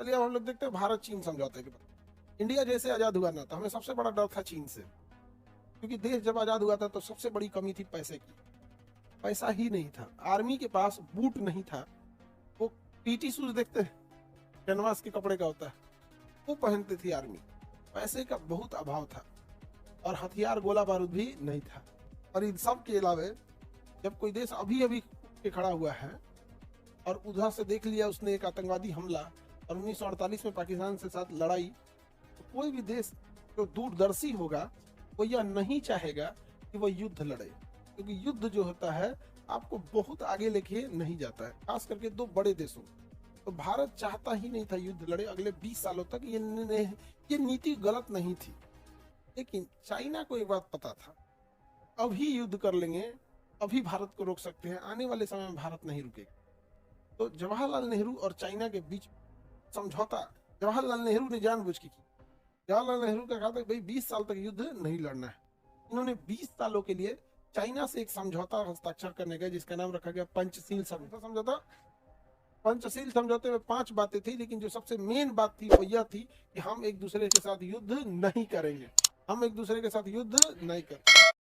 चलिए अब हम लोग देखते हैं भारत चीन समझौते के बाद। इंडिया जैसे आजाद हुआ ना, तो हमें सबसे बड़ा डर था चीन से, क्योंकि देश जब आजाद हुआ था तो सबसे बड़ी कमी थी पैसे की। पैसा ही नहीं था, आर्मी के पास बूट नहीं था। वो पीटी शूज देखते हैं, कैनवास के कपड़े का होता है, वो पहनते थी आर्मी। पैसे का बहुत अभाव था और हथियार गोला बारूद भी नहीं था। और इन सब के अलावा जब कोई देश अभी अभी के खड़ा हुआ है और उधर से देख लिया उसने एक आतंकवादी हमला और 1948 में पाकिस्तान के साथ लड़ाई, तो कोई भी देश जो दूरदर्शी होगा वो यह नहीं चाहेगा कि वह युद्ध लड़े, क्योंकि युद्ध जो होता है आपको बहुत आगे लेके नहीं जाता है, खास करके दो बड़े देशों। तो भारत चाहता ही नहीं था युद्ध लड़े अगले 20 सालों तक। ये नीति गलत नहीं थी, लेकिन चाइना को एक बात पता था, अभी युद्ध कर लेंगे, अभी भारत को रोक सकते हैं, आने वाले समय में भारत नहीं रुकेगा। तो जवाहरलाल नेहरू और चाइना के बीच समझौता जवाहरलाल नेहरू ने जानबूझ के की। जवाहरलाल नेहरू का कहा था भाई 20 साल तक युद्ध नहीं लड़ना है। इन्होंने 20 सालों के लिए चाइना से एक समझौता हस्ताक्षर करने का, जिसका नाम रखा गया पंचशील समझौता। पंचशील समझौते में 5 बातें थी, लेकिन जो सबसे मेन बात थी वो यह थी कि हम एक दूसरे के साथ युद्ध नहीं करेंगे, हम एक दूसरे के साथ युद्ध नहीं करेंगे।